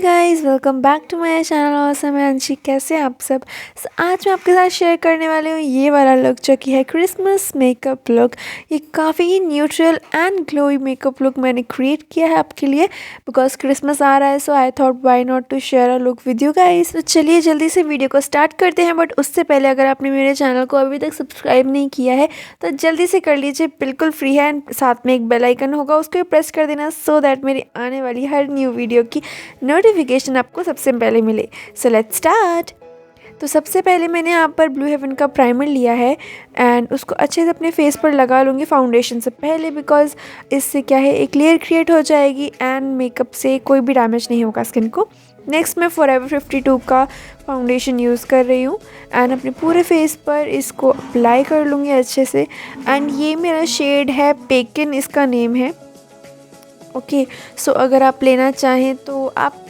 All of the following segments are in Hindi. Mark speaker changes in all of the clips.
Speaker 1: Guys, welcome back to my channel OSM ANJII। कैसे हैं आप सब। आज मैं आपके साथ शेयर करने वाली हूँ ये वाला लुक जो कि है क्रिसमस मेकअप लुक। ये काफ़ी neutral and glowy makeup look मैंने क्रिएट किया है आपके लिए बिकॉज क्रिसमस आ रहा है। So I thought why not to share a look with you guys. तो चलिए जल्दी से वीडियो को स्टार्ट करते हैं, बट उससे पहले अगर आपने मेरे चैनल को अभी तक सब्सक्राइब नहीं किया है तो जल्दी से कर लीजिए, बिल्कुल फ्री है। एंड साथ में एक बेल आइकन होगा, उसको भी प्रेस कर देना सो दैट मेरी आने वाली हर न्यू वीडियो की नोटिफिकेशन आपको सबसे पहले मिले। So let's start. तो सबसे पहले मैंने यहाँ पर ब्लू हेवन का प्राइमर लिया है एंड उसको अच्छे से अपने फेस पर लगा लूँगी फाउंडेशन से पहले, बिकॉज इससे क्या है एक लेयर क्रिएट हो जाएगी एंड मेकअप से कोई भी डैमेज नहीं होगा स्किन को। नेक्स्ट मैं फॉरएवर 52 का फाउंडेशन यूज़ कर रही हूँ एंड अपने पूरे फेस पर इसको अप्लाई कर लूँगी अच्छे से। एंड ये मेरा शेड है पेकिन, इसका नेम है। ओके सो अगर आप लेना चाहें तो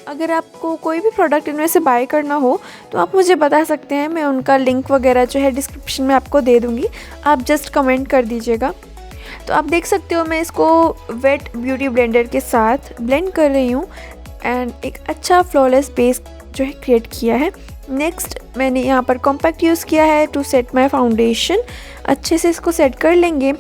Speaker 1: अगर आपको कोई भी प्रोडक्ट इनमें से बाय करना हो तो आप मुझे बता सकते हैं, मैं उनका लिंक वगैरह जो है डिस्क्रिप्शन में आपको दे दूँगी, आप जस्ट कमेंट कर दीजिएगा। तो आप देख सकते हो मैं इसको वेट ब्यूटी ब्लेंडर के साथ ब्लेंड कर रही हूँ एंड एक अच्छा फ्लॉलेस बेस जो है क्रिएट किया है। नेक्स्ट मैंने यहाँ पर कॉम्पैक्ट यूज़ किया है टू सेट माई फाउंडेशन। अच्छे से इसको सेट कर लेंगे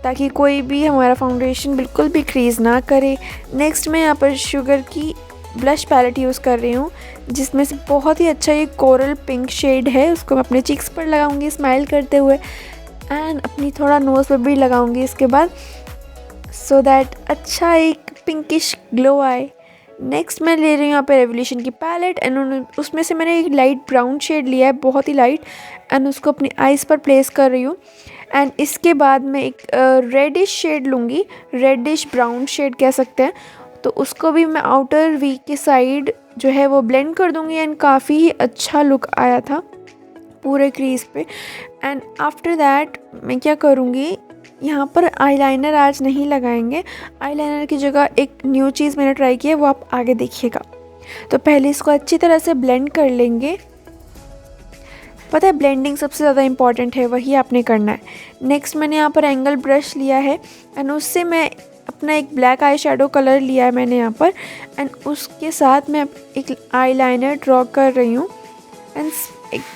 Speaker 1: ताकि कोई भी हमारा फाउंडेशन बिल्कुल भी क्रीज ना करे। नेक्स्ट मैं यहाँ पर शुगर की ब्लश पैलेट यूज़ कर रही हूँ जिसमें से बहुत ही अच्छा ये कोरल पिंक शेड है। उसको मैं अपने चीक्स पर लगाऊंगी स्माइल करते हुए एंड अपनी थोड़ा नोज़ पर भी लगाऊंगी इसके बाद, सो दैट अच्छा एक पिंकिश ग्लो आए। नेक्स्ट मैं ले रही हूँ यहाँ पे रेवोल्यूशन की पैलेट एंड उसमें से मैंने एक लाइट ब्राउन शेड लिया है, बहुत ही लाइट, एंड उसको अपनी आइज़ पर प्लेस कर रही हूँ। एंड इसके बाद मैं एक रेडिश शेड लूँगी, रेडिश ब्राउन शेड कह सकते हैं, तो उसको भी मैं आउटर वी के साइड जो है वो ब्लेंड कर दूँगी एंड काफ़ी ही अच्छा लुक आया था पूरे क्रीज पे। एंड आफ्टर दैट मैं क्या करूँगी, यहाँ पर आईलाइनर आज नहीं लगाएंगे, आईलाइनर की जगह एक न्यू चीज़ मैंने ट्राई की है, वो आप आगे देखिएगा। तो पहले इसको अच्छी तरह से ब्लेंड कर लेंगे। पता है ब्लेंडिंग सबसे ज़्यादा इम्पॉर्टेंट है, वही आपने करना है। नेक्स्ट मैंने यहाँ पर एंगल ब्रश लिया है एंड उससे मैं अपना एक ब्लैक आई शेडो कलर लिया है मैंने यहाँ पर एंड उसके साथ मैं एक आईलाइनर ड्रॉ कर रही हूँ एंड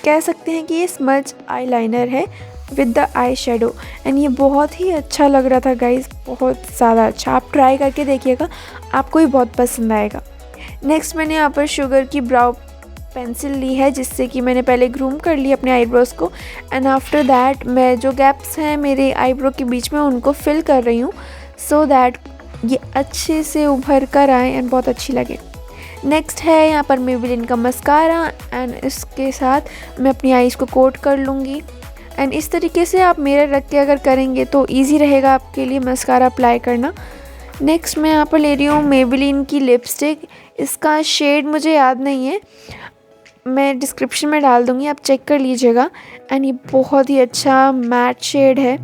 Speaker 1: कह सकते हैं कि ये स्मज आईलाइनर है with the eye shadow and ये बहुत ही अच्छा लग रहा था गाइस, बहुत ज़्यादा अच्छा। आप ट्राई करके देखिएगा, आपको ही बहुत पसंद आएगा। नेक्स्ट मैंने यहाँ पर शुगर की ब्राउ पेंसिल ली है जिससे कि मैंने पहले ग्रूम कर ली अपने आईब्रोज़ को एंड आफ्टर दैट मैं जो गैप्स हैं मेरे आईब्रो के बीच में उनको फिल कर रही हूँ सो दैट ये अच्छे से उभर कर आए एंड बहुत अच्छी लगे। नेक्स्ट है यहाँ पर मेबेलिन का मस्कारा एंड इसके साथ मैं अपनी आईज़ को कोट कर लूँगी एंड इस तरीके से आप मिरर रख के अगर करेंगे तो ईजी रहेगा आपके लिए मस्कारा अप्लाई करना। नेक्स्ट मैं यहाँ पर ले रही हूँ मेबेलिन की लिपस्टिक, इसका शेड मुझे याद नहीं है, मैं डिस्क्रिप्शन में डाल दूँगी, आप चेक कर लीजिएगा। एंड ये बहुत ही अच्छा मैट शेड है,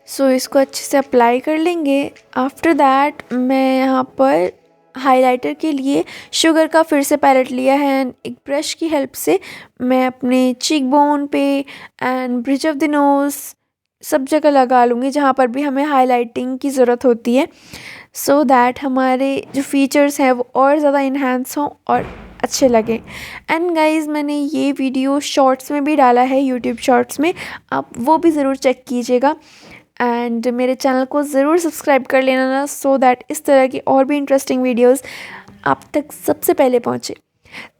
Speaker 1: सो इसको अच्छे से अप्लाई कर लेंगे। आफ्टर दैट मैं यहाँ पर हाइलाइटर के लिए शुगर का फिर से पैलेट लिया है एंड एक ब्रश की हेल्प से मैं अपने चीक बोन पे and bridge of the nose सब जगह लगा लूँगी जहाँ पर भी हमें हाइलाइटिंग की ज़रूरत होती है, सो दैट हमारे जो फीचर्स हैं वो और ज़्यादा इन्हांस हों और अच्छे लगे। एंड गाइज़ मैंने ये वीडियो शॉर्ट्स में भी डाला है, यूट्यूब शॉर्ट्स में, आप वो भी ज़रूर चेक कीजिएगा एंड मेरे चैनल को ज़रूर सब्सक्राइब कर लेना ना, सो दैट इस तरह की और भी इंटरेस्टिंग वीडियोस आप तक सबसे पहले पहुँचे।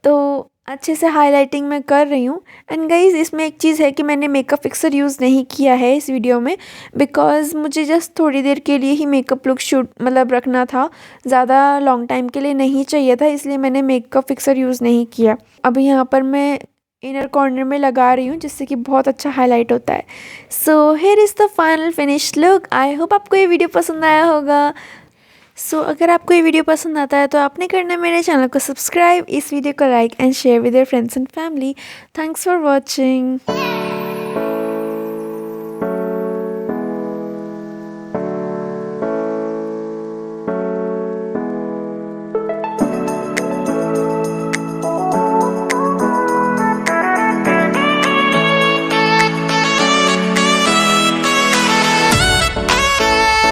Speaker 1: तो अच्छे से हाइलाइटिंग मैं कर रही हूँ एंड गाइज़ इसमें एक चीज़ है कि मैंने मेकअप फिक्सर यूज़ नहीं किया है इस वीडियो में बिकॉज मुझे जस्ट थोड़ी देर के लिए ही मेकअप लुक शूट रखना था, ज़्यादा लॉन्ग टाइम के लिए नहीं चाहिए था, इसलिए मैंने मेकअप फिक्सर यूज़ नहीं किया। अभी यहाँ पर मैं इनर कॉर्नर में लगा रही हूँ जिससे कि बहुत अच्छा हाईलाइट होता है। So here is the final finish look. I hope आपको ये वीडियो पसंद आया होगा। सो अगर आपको ये वीडियो पसंद आता है तो आपने करना है मेरे चैनल को सब्सक्राइब, इस वीडियो को like and share with your friends and family. Thanks for watching.